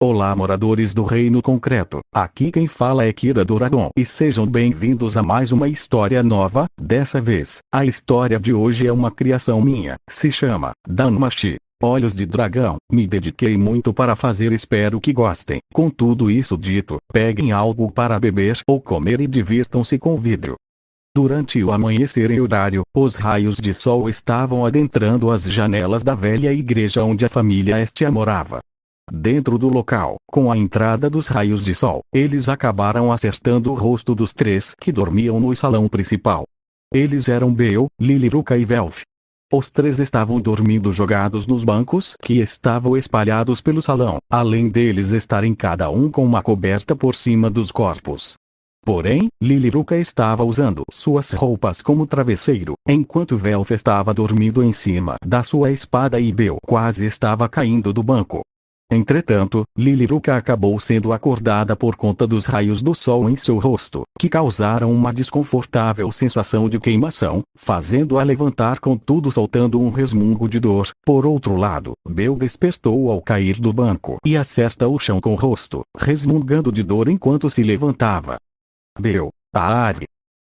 Olá, moradores do Reino Concreto, aqui quem fala é Kira Doradon e sejam bem-vindos a mais uma história nova. Dessa vez, a história de hoje é uma criação minha, se chama Danmachi, Olhos de Dragão. Me dediquei muito para fazer, espero que gostem. Com tudo isso dito, peguem algo para beber ou comer e divirtam-se com o vídeo. Durante o amanhecer em horário, os raios de sol estavam adentrando as janelas da velha igreja onde a família Estia morava. Dentro do local, com a entrada dos raios de sol, eles acabaram acertando o rosto dos três que dormiam no salão principal. Eles eram Bel, Liliruca e Velf. Os três estavam dormindo jogados nos bancos que estavam espalhados pelo salão, além deles estarem cada um com uma coberta por cima dos corpos. Porém, Liliruca estava usando suas roupas como travesseiro, enquanto Velf estava dormindo em cima da sua espada e Bel quase estava caindo do banco. Entretanto, Liliruca acabou sendo acordada por conta dos raios do sol em seu rosto, que causaram uma desconfortável sensação de queimação, fazendo-a levantar contudo soltando um resmungo de dor. Por outro lado, Bel despertou ao cair do banco e acerta o chão com o rosto, resmungando de dor enquanto se levantava. Bel, Aari.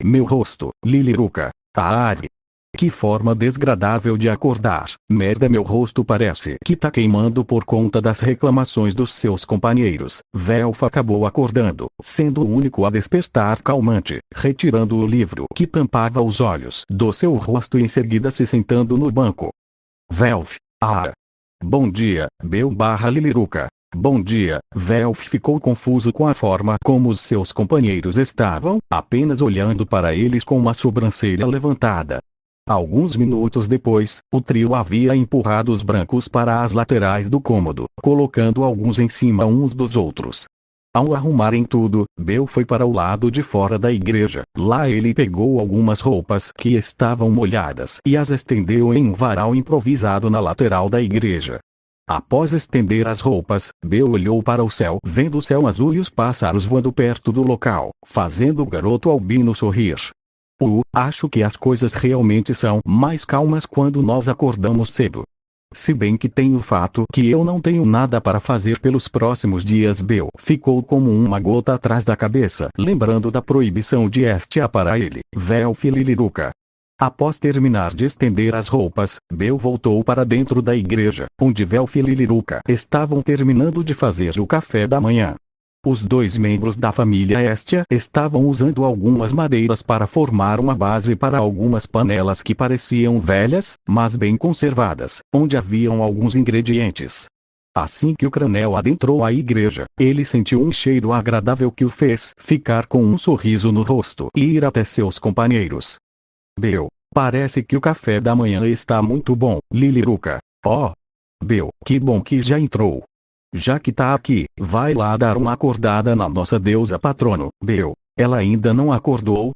Meu rosto, Liliruca, Aari. Que forma desagradável de acordar. Merda, meu rosto parece que tá queimando por conta das reclamações dos seus companheiros. Velf acabou acordando, sendo o único a despertar calmante, retirando o livro que tampava os olhos do seu rosto e em seguida se sentando no banco. Velf, Bom dia, Bel/Liliruca. Bom dia. Velf ficou confuso com a forma como os seus companheiros estavam, apenas olhando para eles com uma sobrancelha levantada. Alguns minutos depois, o trio havia empurrado os brancos para as laterais do cômodo, colocando alguns em cima uns dos outros. Ao arrumarem tudo, Bel foi para o lado de fora da igreja. Lá ele pegou algumas roupas que estavam molhadas e as estendeu em um varal improvisado na lateral da igreja. Após estender as roupas, Bel olhou para o céu, vendo o céu azul e os pássaros voando perto do local, fazendo o garoto albino sorrir. Acho que as coisas realmente são mais calmas quando nós acordamos cedo. Se bem que tem o fato que eu não tenho nada para fazer pelos próximos dias. Bel ficou como uma gota atrás da cabeça, lembrando da proibição de Estia para ele, Velf e Liliruca. Após terminar de estender as roupas, Bel voltou para dentro da igreja, onde Velf e Liliruca estavam terminando de fazer o café da manhã. Os dois membros da família Estia estavam usando algumas madeiras para formar uma base para algumas panelas que pareciam velhas, mas bem conservadas, onde haviam alguns ingredientes. Assim que o Cranel adentrou a igreja, ele sentiu um cheiro agradável que o fez ficar com um sorriso no rosto e ir até seus companheiros. Bel, parece que o café da manhã está muito bom, Liliruca. Bel, que bom que já entrou. Já que tá aqui, vai lá dar uma acordada na nossa deusa patrono. Bel, ela ainda não acordou?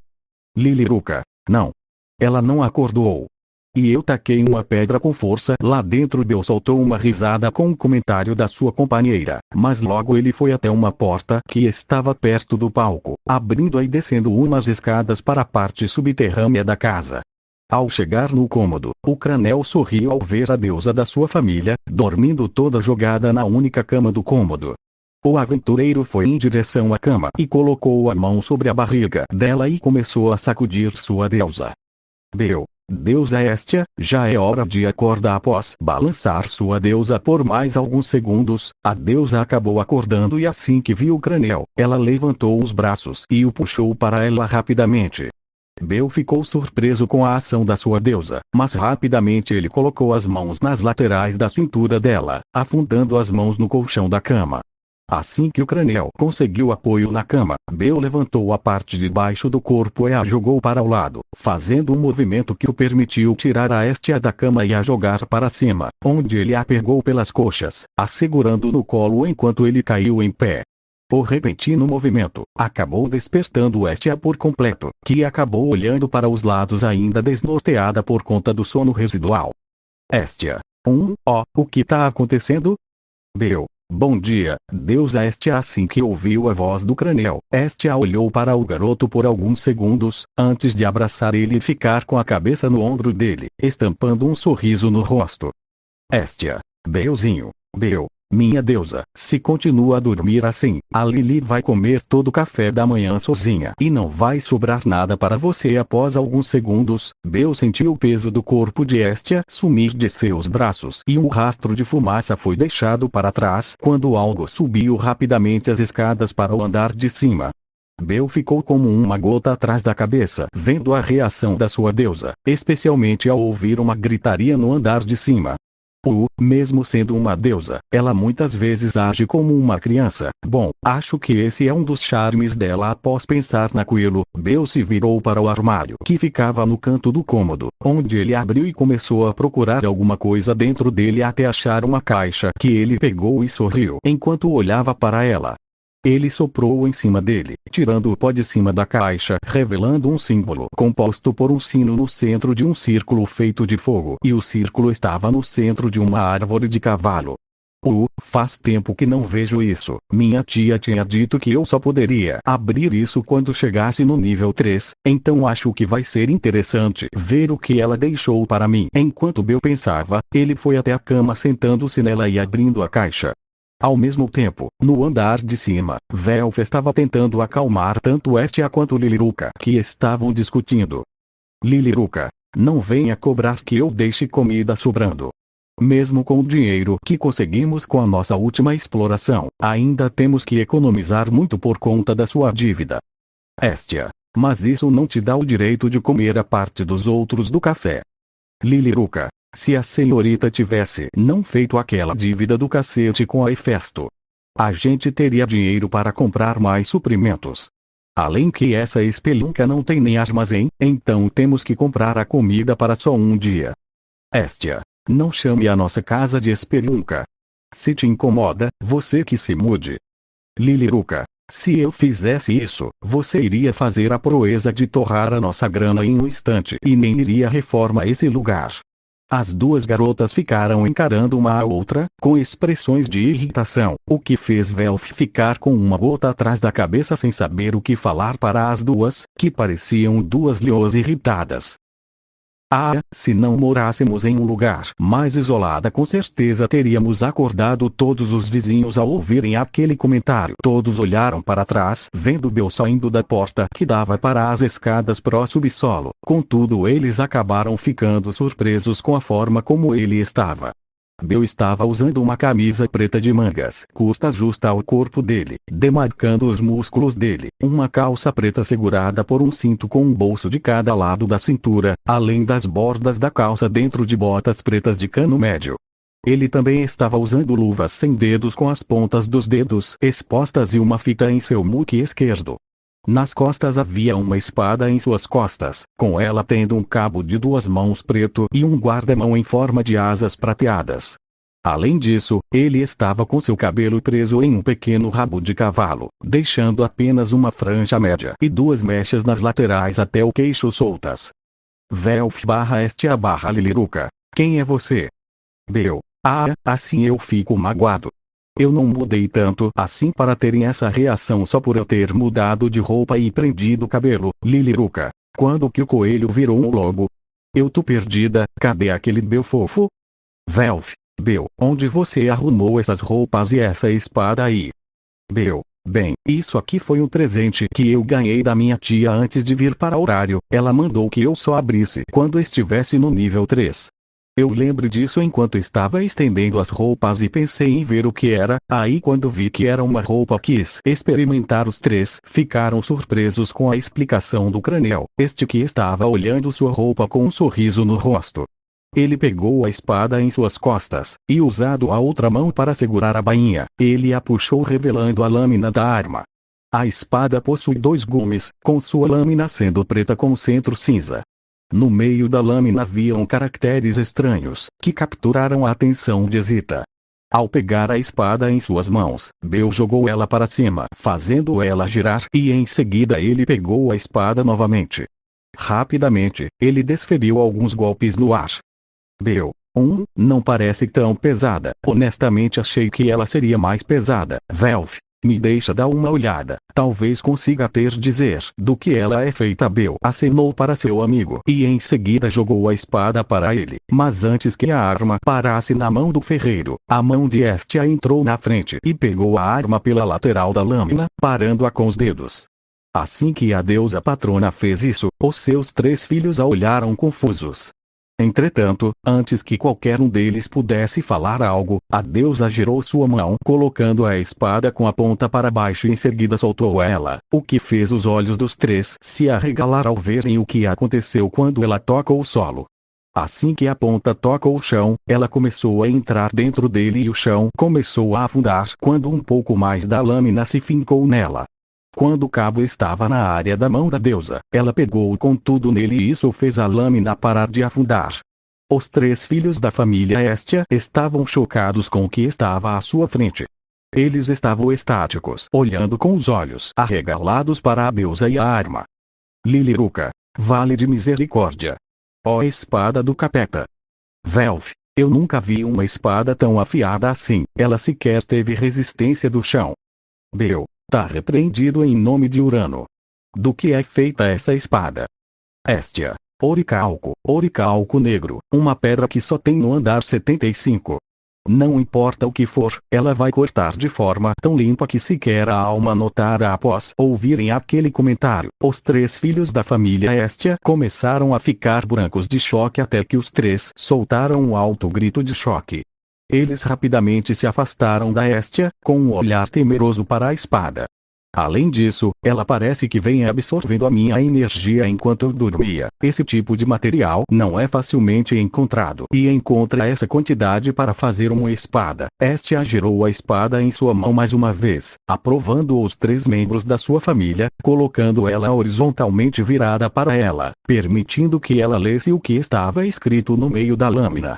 Liliruca, não. Ela não acordou. E eu taquei uma pedra com força lá dentro. Bel soltou uma risada com um comentário da sua companheira, mas logo ele foi até uma porta que estava perto do palco, abrindo e descendo umas escadas para a parte subterrânea da casa. Ao chegar no cômodo, o Cranel sorriu ao ver a deusa da sua família, dormindo toda jogada na única cama do cômodo. O aventureiro foi em direção à cama e colocou a mão sobre a barriga dela e começou a sacudir sua deusa. Bel, deusa Estia, já é hora de acordar. Após balançar sua deusa por mais alguns segundos, a deusa acabou acordando e assim que viu o Cranel, ela levantou os braços e o puxou para ela rapidamente. Bel ficou surpreso com a ação da sua deusa, mas rapidamente ele colocou as mãos nas laterais da cintura dela, afundando as mãos no colchão da cama. Assim que o Cranel conseguiu apoio na cama, Bel levantou a parte de baixo do corpo e a jogou para o lado, fazendo um movimento que o permitiu tirar a Estia da cama e a jogar para cima, onde ele a pegou pelas coxas, a segurando no colo enquanto ele caiu em pé. O repentino movimento acabou despertando Estia por completo, que acabou olhando para os lados ainda desnorteada por conta do sono residual. Estia. O que tá acontecendo? Bel. Bom dia, deusa Estia. Assim que ouviu a voz do Cranel, Estia olhou para o garoto por alguns segundos, antes de abraçar ele e ficar com a cabeça no ombro dele, estampando um sorriso no rosto. Estia. Belzinho. Bel, Minha deusa, se continua a dormir assim, a Lily vai comer todo o café da manhã sozinha e não vai sobrar nada para você. Após alguns segundos, Bel sentiu o peso do corpo de Estia sumir de seus braços e um rastro de fumaça foi deixado para trás quando algo subiu rapidamente as escadas para o andar de cima. Bel ficou como uma gota atrás da cabeça vendo a reação da sua deusa, especialmente ao ouvir uma gritaria no andar de cima. Mesmo sendo uma deusa, ela muitas vezes age como uma criança. Bom, acho que esse é um dos charmes dela. Após pensar naquilo, Bel se virou para o armário que ficava no canto do cômodo, onde ele abriu e começou a procurar alguma coisa dentro dele até achar uma caixa que ele pegou e sorriu enquanto olhava para ela. Ele soprou em cima dele, tirando o pó de cima da caixa, revelando um símbolo composto por um sino no centro de um círculo feito de fogo, e o círculo estava no centro de uma árvore de cavalo. Faz tempo que não vejo isso. Minha tia tinha dito que eu só poderia abrir isso quando chegasse no nível 3, então acho que vai ser interessante ver o que ela deixou para mim. Enquanto Bel pensava, ele foi até a cama sentando-se nela e abrindo a caixa. Ao mesmo tempo, no andar de cima, Velf estava tentando acalmar tanto Estia quanto Liliruca, que estavam discutindo. Liliruca, não venha cobrar que eu deixe comida sobrando. Mesmo com o dinheiro que conseguimos com a nossa última exploração, ainda temos que economizar muito por conta da sua dívida. Estia, mas isso não te dá o direito de comer a parte dos outros do café. Liliruca, se a senhorita tivesse não feito aquela dívida do cacete com a Hefesto, a gente teria dinheiro para comprar mais suprimentos. Além que essa espelunca não tem nem armazém, então temos que comprar a comida para só um dia. Estia, não chame a nossa casa de espelunca. Se te incomoda, você que se mude. Liliruca, se eu fizesse isso, você iria fazer a proeza de torrar a nossa grana em um instante e nem iria reformar esse lugar. As duas garotas ficaram encarando uma a outra, com expressões de irritação, o que fez Velf ficar com uma gota atrás da cabeça sem saber o que falar para as duas, que pareciam duas leões irritadas. Se não morássemos em um lugar mais isolado, com certeza teríamos acordado todos os vizinhos ao ouvirem aquele comentário. Todos olharam para trás, vendo Bel saindo da porta que dava para as escadas pro subsolo. Contudo, eles acabaram ficando surpresos com a forma como ele estava. Bel estava usando uma camisa preta de mangas curtas justa ao corpo dele, demarcando os músculos dele, uma calça preta segurada por um cinto com um bolso de cada lado da cintura, além das bordas da calça dentro de botas pretas de cano médio. Ele também estava usando luvas sem dedos com as pontas dos dedos expostas e uma fita em seu muque esquerdo. Nas costas havia uma espada em suas costas, com ela tendo um cabo de 2 mãos preto e um guarda-mão em forma de asas prateadas. Além disso, ele estava com seu cabelo preso em um pequeno rabo de cavalo, deixando apenas uma franja média e 2 mechas nas laterais até o queixo soltas. Velf/Estia/Liliruca, quem é você? Bel, assim eu fico magoado. Eu não mudei tanto assim para terem essa reação só por eu ter mudado de roupa e prendido o cabelo. Liliruca, quando que o coelho virou um lobo? Eu tô perdida, cadê aquele Bel fofo? Velf, Bel, onde você arrumou essas roupas e essa espada aí? Bel, bem, isso aqui foi um presente que eu ganhei da minha tia antes de vir para o horário. Ela mandou que eu só abrisse quando estivesse no nível 3. Eu lembro disso enquanto estava estendendo as roupas e pensei em ver o que era. Aí quando vi que era uma roupa quis experimentar. Os 3 ficaram surpresos com a explicação do Craniel, este que estava olhando sua roupa com um sorriso no rosto. Ele pegou a espada em suas costas, e usando a outra mão para segurar a bainha, ele a puxou revelando a lâmina da arma. A espada possui 2 gumes, com sua lâmina sendo preta com centro cinza. No meio da lâmina haviam caracteres estranhos, que capturaram a atenção de Zita. Ao pegar a espada em suas mãos, Bel jogou ela para cima, fazendo ela girar, e em seguida ele pegou a espada novamente. Rapidamente, ele desferiu alguns golpes no ar. Bel, não parece tão pesada. Honestamente achei que ela seria mais pesada. Velf, Me deixa dar uma olhada, talvez consiga ter dizer do que ela é feita. Bel acenou para seu amigo e em seguida jogou a espada para ele. Mas antes que a arma parasse na mão do ferreiro, a mão de Hestia entrou na frente e pegou a arma pela lateral da lâmina, parando-a com os dedos. Assim que a deusa patrona fez isso, os seus 3 filhos a olharam confusos. Entretanto, antes que qualquer um deles pudesse falar algo, a deusa girou sua mão, colocando a espada com a ponta para baixo e em seguida soltou ela, o que fez os olhos dos 3 se arregalar ao verem o que aconteceu quando ela toca o solo. Assim que a ponta toca o chão, ela começou a entrar dentro dele e o chão começou a afundar quando um pouco mais da lâmina se fincou nela. Quando o cabo estava na área da mão da deusa, ela pegou com tudo nele e isso fez a lâmina parar de afundar. Os 3 filhos da família Hestia estavam chocados com o que estava à sua frente. Eles estavam estáticos, olhando com os olhos arregalados para a deusa e a arma. Liliruca, vale de misericórdia! Ó espada do capeta! Velf, eu nunca vi uma espada tão afiada assim, ela sequer teve resistência do chão. Bel, tá repreendido em nome de Urano. Do que é feita essa espada? Hestia, oricalco negro, uma pedra que só tem no andar 75. Não importa o que for, ela vai cortar de forma tão limpa que sequer a alma notará após ouvirem aquele comentário. Os 3 filhos da família Hestia começaram a ficar brancos de choque até que os 3 soltaram um alto grito de choque. Eles rapidamente se afastaram da Hestia, com um olhar temeroso para a espada. Além disso, ela parece que vem absorvendo a minha energia enquanto eu dormia. Esse tipo de material não é facilmente encontrado. E encontra essa quantidade para fazer uma espada. Hestia girou a espada em sua mão mais uma vez, aprovando os 3 membros da sua família, colocando ela horizontalmente virada para ela, permitindo que ela lesse o que estava escrito no meio da lâmina.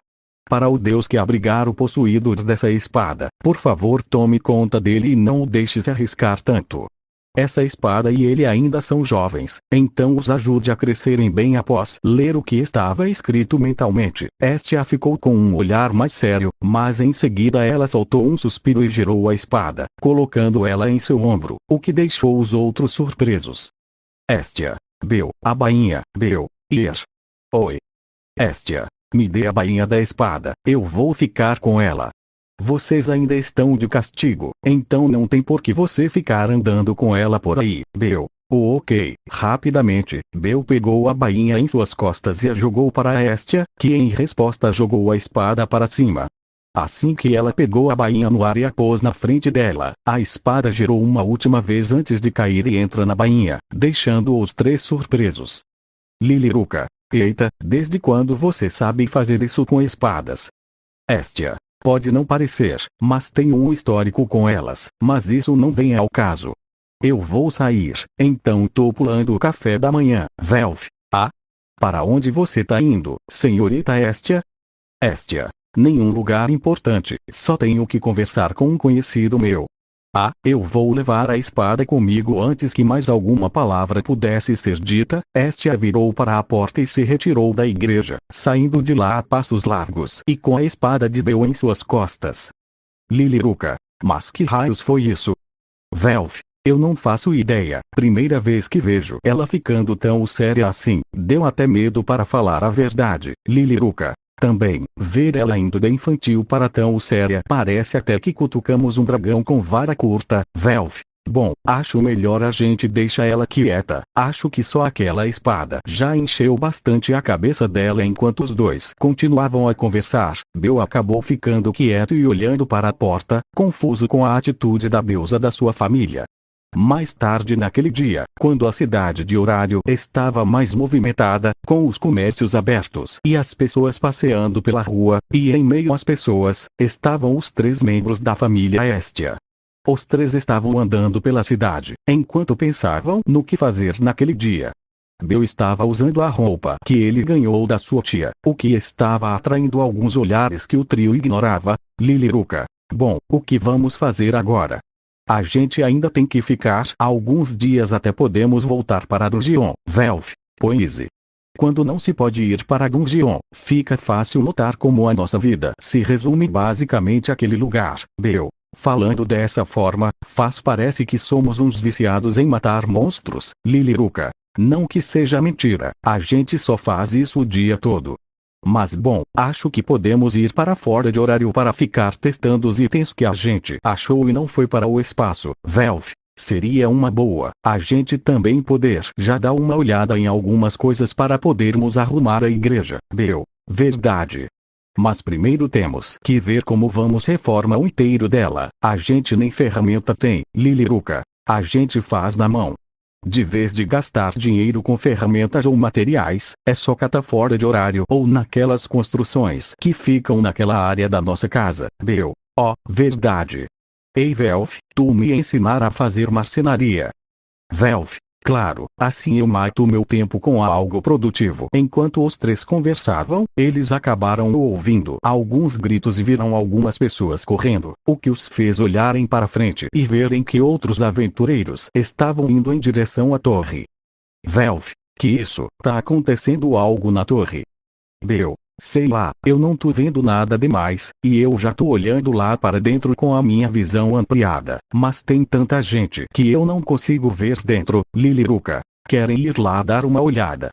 Para o Deus que abrigar o possuidor dessa espada, por favor tome conta dele e não o deixe se arriscar tanto. Essa espada e ele ainda são jovens, então os ajude a crescerem bem após ler o que estava escrito mentalmente. Hestia ficou com um olhar mais sério, mas em seguida ela soltou um suspiro e girou a espada, colocando ela em seu ombro, o que deixou os outros surpresos. Hestia, Bel, a bainha, Bel, Ir. Oi. Hestia. Me dê a bainha da espada, eu vou ficar com ela. Vocês ainda estão de castigo, então não tem por que você ficar andando com ela por aí. Bel, ok. Rapidamente, Bel pegou a bainha em suas costas e a jogou para a Hestia, que em resposta jogou a espada para cima. Assim que ela pegou a bainha no ar e a pôs na frente dela, a espada girou uma última vez antes de cair e entra na bainha, deixando os 3 surpresos. Liliruca. Eita, desde quando você sabe fazer isso com espadas? Hestia, pode não parecer, mas tenho um histórico com elas, mas isso não vem ao caso. Eu vou sair, então tô pulando o café da manhã. Velf, para onde você tá indo, senhorita Hestia? Hestia, nenhum lugar importante, só tenho que conversar com um conhecido meu. Eu vou levar a espada comigo antes que mais alguma palavra pudesse ser dita. Hestia virou para a porta e se retirou da igreja, saindo de lá a passos largos e com a espada de Bel em suas costas. Liliruca, mas que raios foi isso? Velf, eu não faço ideia. Primeira vez que vejo ela ficando tão séria assim, deu até medo para falar a verdade. Liliruca, também, ver ela indo de infantil para tão séria parece até que cutucamos um dragão com vara curta. Velf, bom, acho melhor a gente deixar ela quieta. Acho que só aquela espada já encheu bastante a cabeça dela. Enquanto os 2 continuavam a conversar, Bel acabou ficando quieto e olhando para a porta, confuso com a atitude da deusa da sua família. Mais tarde naquele dia, quando a cidade de Horário estava mais movimentada, com os comércios abertos e as pessoas passeando pela rua, e em meio às pessoas, estavam os 3 membros da família Hestia. Os 3 estavam andando pela cidade, enquanto pensavam no que fazer naquele dia. Bel estava usando a roupa que ele ganhou da sua tia, o que estava atraindo alguns olhares que o trio ignorava. Liliruca, bom, o que vamos fazer agora? A gente ainda tem que ficar alguns dias até podemos voltar para a Dungeon. Velf, pois. Quando não se pode ir para a Dungeon, fica fácil notar como a nossa vida se resume basicamente àquele lugar. Bel, Falando dessa forma, parece que somos uns viciados em matar monstros, Liliruca. Não que seja mentira, a gente só faz isso o dia todo. Mas bom, acho que podemos ir para fora de horário para ficar testando os itens que a gente achou e não foi para o espaço, Velv. Seria uma boa, a gente também poder já dar uma olhada em algumas coisas para podermos arrumar a igreja, verdade. Mas primeiro temos que ver como vamos reformar o inteiro dela. A gente nem ferramenta tem, Liliruca. A gente faz na mão. De vez de gastar dinheiro com ferramentas ou materiais, é só catar fora de horário ou naquelas construções que ficam naquela área da nossa casa, verdade. Ei Velv, tu me ensinar a fazer marcenaria. Velv, claro, assim eu mato meu tempo com algo produtivo. Enquanto os três conversavam, eles acabaram ouvindo alguns gritos e viram algumas pessoas correndo, o que os fez olharem para frente e verem que outros aventureiros estavam indo em direção à torre. Velv, que isso? Tá acontecendo algo na torre? Sei lá, eu não tô vendo nada demais, e eu já tô olhando lá para dentro com a minha visão ampliada, mas tem tanta gente que eu não consigo ver dentro, Liliruca. Querem ir lá dar uma olhada?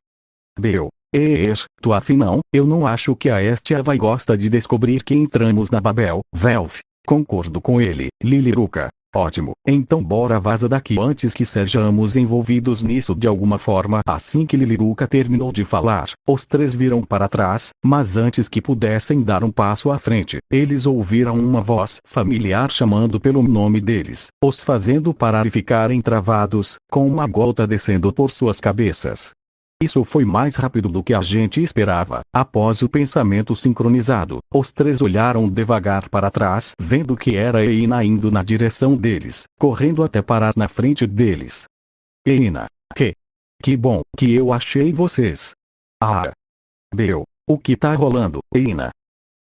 Tu afinal, eu não acho que a Estia vai gostar de descobrir que entramos na Babel, Velv. Concordo com ele, Liliruca. Ótimo, então bora vaza daqui antes que sejamos envolvidos nisso de alguma forma. Assim que Liliruca terminou de falar, os três viram para trás, mas antes que pudessem dar um passo à frente, eles ouviram uma voz familiar chamando pelo nome deles, os fazendo parar e ficarem travados, com uma gota descendo por suas cabeças. Isso foi mais rápido do que a gente esperava. Após o pensamento sincronizado, os três olharam devagar para trás, vendo que era Eina indo na direção deles, correndo até parar na frente deles. Eina, que bom que eu achei vocês. O que tá rolando, Eina?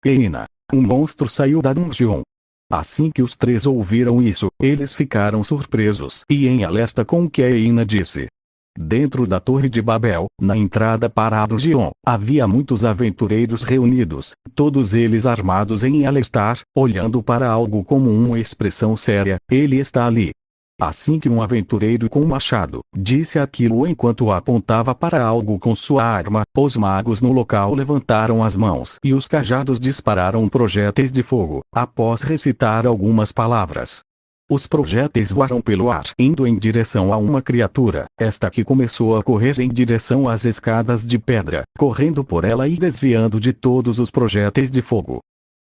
Eina, um monstro saiu da dungeon. Assim que os três ouviram isso, eles ficaram surpresos e em alerta com o que a Eina disse. Dentro da Torre de Babel, na entrada para a dungeon, havia muitos aventureiros reunidos, todos eles armados em alertar, olhando para algo como uma expressão séria. Ele está ali. Assim que um aventureiro com um machado disse aquilo enquanto apontava para algo com sua arma, os magos no local levantaram as mãos e os cajados dispararam projéteis de fogo, após recitar algumas palavras. Os projéteis voaram pelo ar, indo em direção a uma criatura, esta que começou a correr em direção às escadas de pedra, correndo por ela e desviando de todos os projéteis de fogo.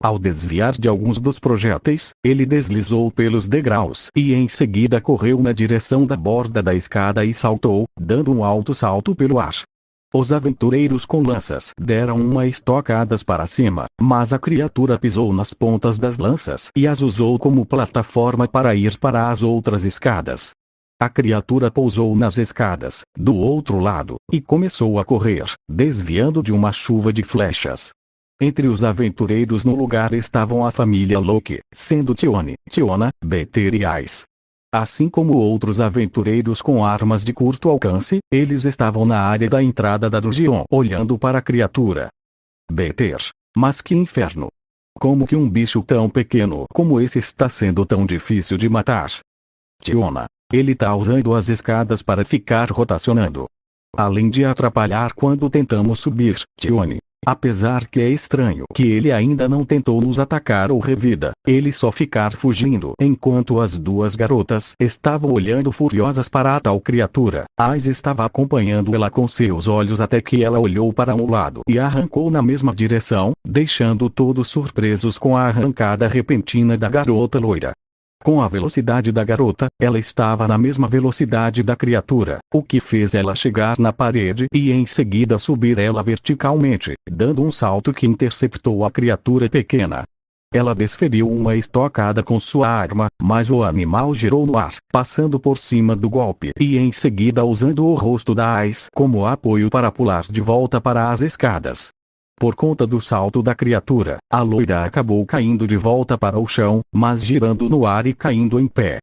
Ao desviar de alguns dos projéteis, ele deslizou pelos degraus e em seguida correu na direção da borda da escada e saltou, dando um alto salto pelo ar. Os aventureiros com lanças deram uma estocadas para cima, mas a criatura pisou nas pontas das lanças e as usou como plataforma para ir para as outras escadas. A criatura pousou nas escadas, do outro lado, e começou a correr, desviando de uma chuva de flechas. Entre os aventureiros no lugar estavam a família Loki, sendo Tiona, Beter e Ais. Assim como outros aventureiros com armas de curto alcance, eles estavam na área da entrada da dungeon, olhando para a criatura. Beter. Mas que inferno! Como que um bicho tão pequeno como esse está sendo tão difícil de matar? Tiona. Ele tá usando as escadas para ficar rotacionando. Além de atrapalhar quando tentamos subir, Tione. Apesar que é estranho que ele ainda não tentou nos atacar ou revida, ele só ficar fugindo enquanto as duas garotas estavam olhando furiosas para a tal criatura. Ais estava acompanhando ela com seus olhos até que ela olhou para um lado e arrancou na mesma direção, deixando todos surpresos com a arrancada repentina da garota loira. Com a velocidade da garota, ela estava na mesma velocidade da criatura, o que fez ela chegar na parede e em seguida subir ela verticalmente, dando um salto que interceptou a criatura pequena. Ela desferiu uma estocada com sua arma, mas o animal girou no ar, passando por cima do golpe e em seguida usando o rosto da Ais como apoio para pular de volta para as escadas. Por conta do salto da criatura, a loira acabou caindo de volta para o chão, mas girando no ar e caindo em pé.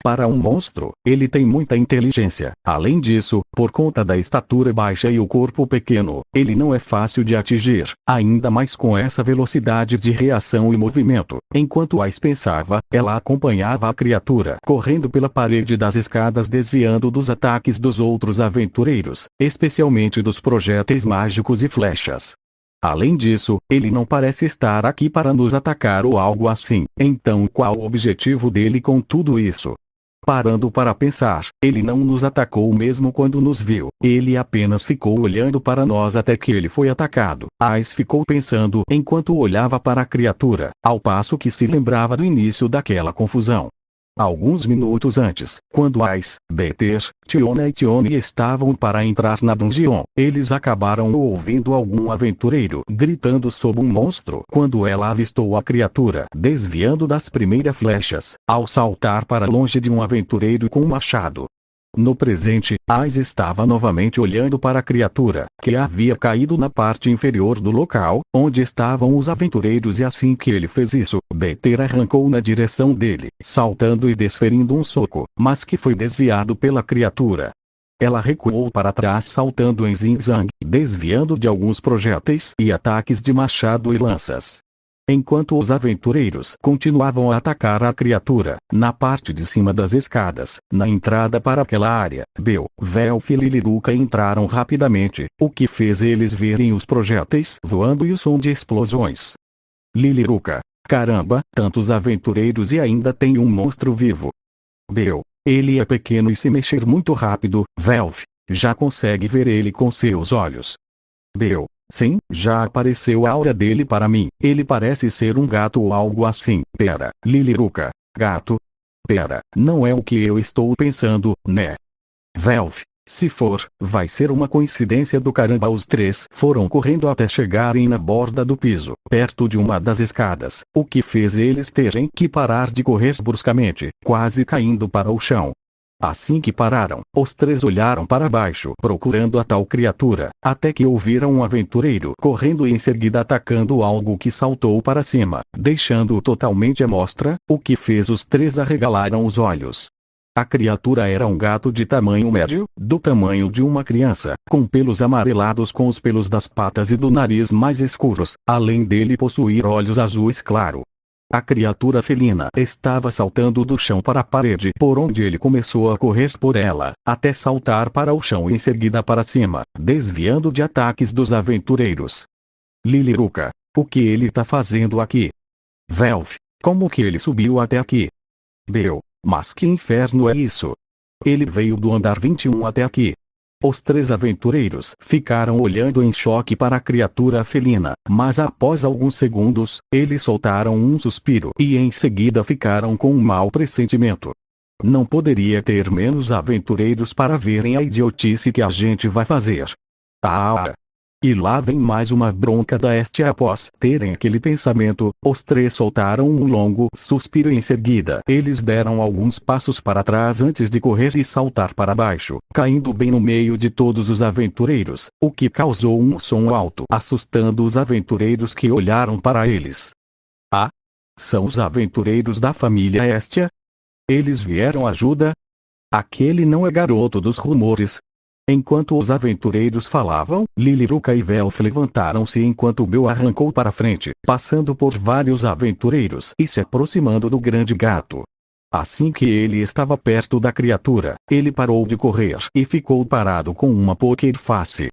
Para um monstro, ele tem muita inteligência. Além disso, por conta da estatura baixa e o corpo pequeno, ele não é fácil de atingir, ainda mais com essa velocidade de reação e movimento. Enquanto Ice pensava, ela acompanhava a criatura correndo pela parede das escadas, desviando dos ataques dos outros aventureiros, especialmente dos projéteis mágicos e flechas. Além disso, ele não parece estar aqui para nos atacar ou algo assim. Então qual o objetivo dele com tudo isso? Parando para pensar, ele não nos atacou mesmo quando nos viu. Ele apenas ficou olhando para nós até que ele foi atacado. Ice ficou pensando enquanto olhava para a criatura, ao passo que se lembrava do início daquela confusão. Alguns minutos antes, quando Ice, Beter, Tiona e Tione estavam para entrar na dungeon, eles acabaram ouvindo algum aventureiro gritando sob um monstro quando ela avistou a criatura desviando das primeiras flechas, ao saltar para longe de um aventureiro com um machado. No presente, Ice estava novamente olhando para a criatura, que havia caído na parte inferior do local, onde estavam os aventureiros, e assim que ele fez isso, Beter arrancou na direção dele, saltando e desferindo um soco, mas que foi desviado pela criatura. Ela recuou para trás saltando em zigue-zague, desviando de alguns projéteis e ataques de machado e lanças. Enquanto os aventureiros continuavam a atacar a criatura, na parte de cima das escadas, na entrada para aquela área, Bel, Velf e Liliruca entraram rapidamente, o que fez eles verem os projéteis voando e o som de explosões. Liliruca: caramba, tantos aventureiros e ainda tem um monstro vivo. Bel: ele é pequeno e se mexer muito rápido. Velf: já consegue ver ele com seus olhos. Bel: sim, já apareceu a aura dele para mim. Ele parece ser um gato ou algo assim. Pera, Liliruca: gato? Pera, não é o que eu estou pensando, né? Velf: se for, vai ser uma coincidência do caramba. Os três foram correndo até chegarem na borda do piso, perto de uma das escadas, o que fez eles terem que parar de correr bruscamente, quase caindo para o chão. Assim que pararam, os três olharam para baixo procurando a tal criatura, até que ouviram um aventureiro correndo e em seguida atacando algo que saltou para cima, deixando-o totalmente à mostra, o que fez os três arregalaram os olhos. A criatura era um gato de tamanho médio, do tamanho de uma criança, com pelos amarelados com os pelos das patas e do nariz mais escuros, além dele possuir olhos azuis claro. A criatura felina estava saltando do chão para a parede por onde ele começou a correr por ela, até saltar para o chão e em seguida para cima, desviando de ataques dos aventureiros. Liliruca: o que ele tá fazendo aqui? Velf: como que ele subiu até aqui? Bel: mas que inferno é isso? Ele veio do andar 21 até aqui. Os três aventureiros ficaram olhando em choque para a criatura felina, mas após alguns segundos, eles soltaram um suspiro e em seguida ficaram com um mau pressentimento. Não poderia ter menos aventureiros para verem a idiotice que a gente vai fazer. Ah! E lá vem mais uma bronca da Este. Após terem aquele pensamento, os três soltaram um longo suspiro e em seguida eles deram alguns passos para trás antes de correr e saltar para baixo, caindo bem no meio de todos os aventureiros, o que causou um som alto assustando os aventureiros que olharam para eles. Ah! São os aventureiros da família Estia? Eles vieram ajuda? Aquele não é garoto dos rumores. Enquanto os aventureiros falavam, Liliruca e Velf levantaram-se enquanto Bel arrancou para frente, passando por vários aventureiros e se aproximando do grande gato. Assim que ele estava perto da criatura, ele parou de correr e ficou parado com uma poker face.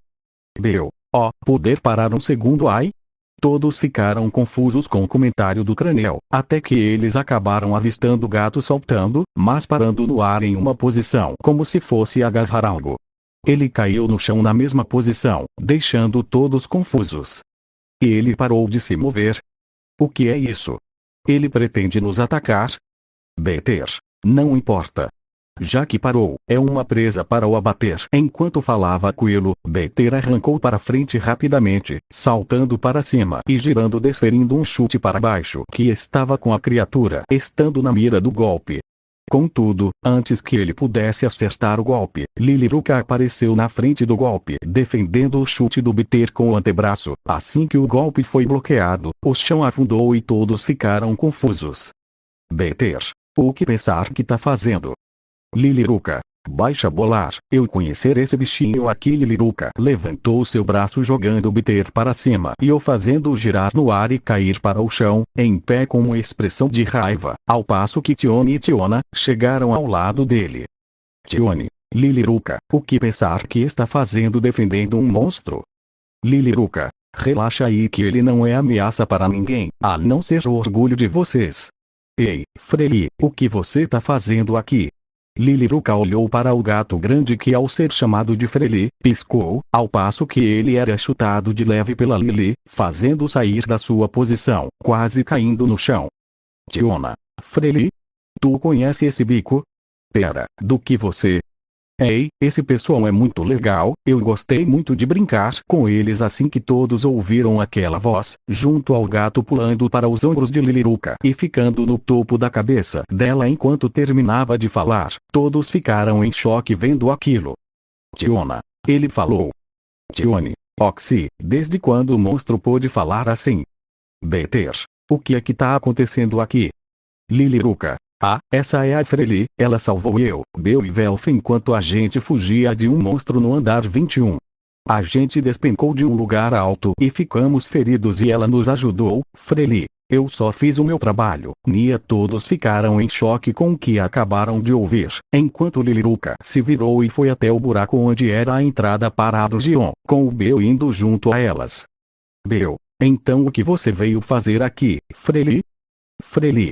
Bel: ó, poder parar um segundo, ai? Todos ficaram confusos com o comentário do Cranel, até que eles acabaram avistando o gato saltando, mas parando no ar em uma posição como se fosse agarrar algo. Ele caiu no chão na mesma posição, deixando todos confusos. E ele parou de se mover. O que é isso? Ele pretende nos atacar? Beter: não importa. Já que parou, é uma presa para o abater. Enquanto falava aquilo, Beter arrancou para frente rapidamente, saltando para cima e girando desferindo um chute para baixo que estava com a criatura estando na mira do golpe. Contudo, antes que ele pudesse acertar o golpe, Liliruca apareceu na frente do golpe, defendendo o chute do Beter com o antebraço. Assim que o golpe foi bloqueado, o chão afundou e todos ficaram confusos. Beter: o que pensar que tá fazendo? Liliruca. Baixa bolar, eu conhecer esse bichinho aqui. Liliruca levantou seu braço jogando o bitter para cima e o fazendo girar no ar e cair para o chão, em pé com uma expressão de raiva, ao passo que Tione e Tiona chegaram ao lado dele. Tione. Liliruca, o que pensar que está fazendo defendendo um monstro? Liliruca. Relaxa aí que ele não é ameaça para ninguém, a não ser o orgulho de vocês. Ei, Freli, o que você tá fazendo aqui? Liliruca olhou para o gato grande que ao ser chamado de Freli, piscou, ao passo que ele era chutado de leve pela Lili, fazendo sair da sua posição, quase caindo no chão. Tiona. Freli? Tu conhece esse bico? Pera, do que você... Ei, esse pessoal é muito legal, eu gostei muito de brincar com eles. Assim que todos ouviram aquela voz, junto ao gato pulando para os ombros de Liliruca e ficando no topo da cabeça dela enquanto terminava de falar, todos ficaram em choque vendo aquilo. Tiona. Ele falou. Tione. Oxy, desde quando o monstro pôde falar assim? Beter. O que é que tá acontecendo aqui? Liliruca. Ah, essa é a Freli, ela salvou eu, Bel e Velf enquanto a gente fugia de um monstro no andar 21. A gente despencou de um lugar alto e ficamos feridos e ela nos ajudou, Freli. Eu só fiz o meu trabalho. Nia. Todos ficaram em choque com o que acabaram de ouvir, enquanto Liliruca se virou e foi até o buraco onde era a entrada para a Gion, com o Bel indo junto a elas. Bel, então o que você veio fazer aqui, Freli? Freli.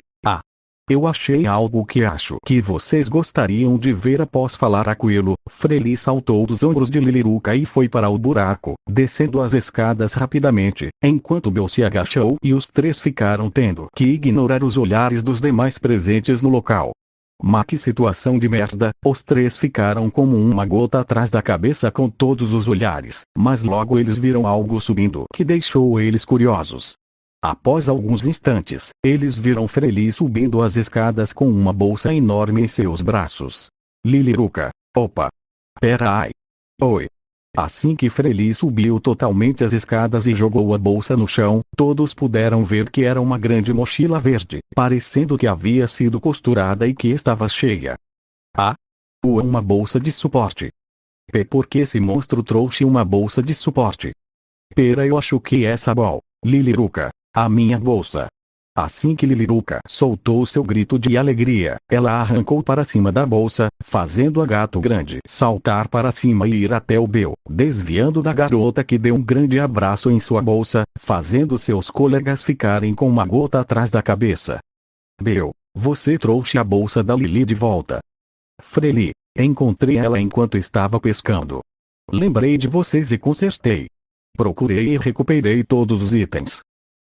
Eu achei algo que acho que vocês gostariam de ver após falar aquilo. Freli saltou dos ombros de Liliruca e foi para o buraco, descendo as escadas rapidamente, enquanto Bel se agachou e os três ficaram tendo que ignorar os olhares dos demais presentes no local. Mas que situação de merda, os três ficaram como uma gota atrás da cabeça com todos os olhares, mas logo eles viram algo subindo que deixou eles curiosos. Após alguns instantes, eles viram Freli subindo as escadas com uma bolsa enorme em seus braços. Liliruca. Opa! Pera aí. Oi. Assim que Freli subiu totalmente as escadas e jogou a bolsa no chão, todos puderam ver que era uma grande mochila verde, parecendo que havia sido costurada e que estava cheia. Ah! Uma bolsa de suporte. Por que esse monstro trouxe uma bolsa de suporte? Pera, eu acho que essa bol. Liliruca. A minha bolsa. Assim que Liliruca soltou seu grito de alegria, ela arrancou para cima da bolsa, fazendo a gato grande saltar para cima e ir até o Bel, desviando da garota que deu um grande abraço em sua bolsa, fazendo seus colegas ficarem com uma gota atrás da cabeça. Bel, você trouxe a bolsa da Lili de volta. Freli, encontrei ela enquanto estava pescando. Lembrei de vocês e consertei. Procurei e recuperei todos os itens.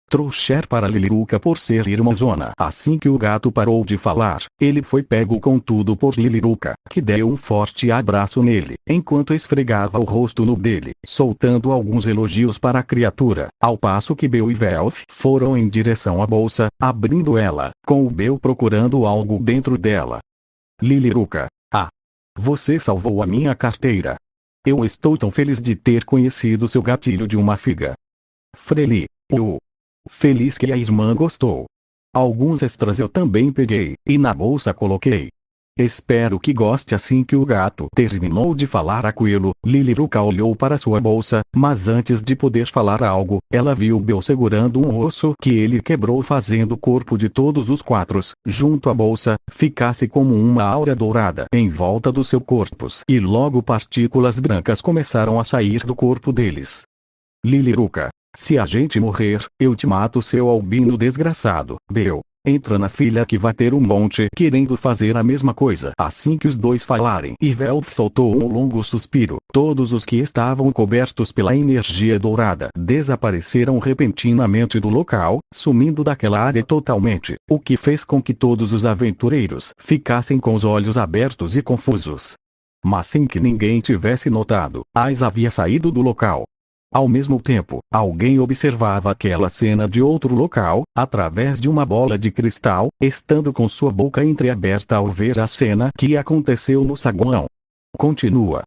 Trouxer para Liliruca por ser irmãzona. Assim que o gato parou de falar, ele foi pego com tudo por Liliruca, que deu um forte abraço nele, enquanto esfregava o rosto no dele, soltando alguns elogios para a criatura, ao passo que Bel e Velf foram em direção à bolsa, abrindo ela, com o Bel procurando algo dentro dela. Liliruca. Ah! Você salvou a minha carteira. Eu estou tão feliz de ter conhecido seu gatilho de uma figa. Freli. Feliz que a irmã gostou. Alguns extras eu também peguei, e na bolsa coloquei. Espero que goste. Assim que o gato terminou de falar aquilo, Liliruca olhou para sua bolsa, mas antes de poder falar algo, ela viu Bel segurando um osso que ele quebrou, fazendo o corpo de todos os quatro, junto à bolsa, ficasse como uma aura dourada em volta do seu corpo, e logo partículas brancas começaram a sair do corpo deles. Liliruca. Se a gente morrer, eu te mato, seu albino desgraçado. Bel, entra na fila que vai ter um monte querendo fazer a mesma coisa. Assim que os dois falarem e Velf soltou um longo suspiro, todos os que estavam cobertos pela energia dourada desapareceram repentinamente do local, sumindo daquela área totalmente, o que fez com que todos os aventureiros ficassem com os olhos abertos e confusos. Mas sem que ninguém tivesse notado, Ais havia saído do local. Ao mesmo tempo, alguém observava aquela cena de outro local, através de uma bola de cristal, estando com sua boca entreaberta ao ver a cena que aconteceu no saguão. Continua.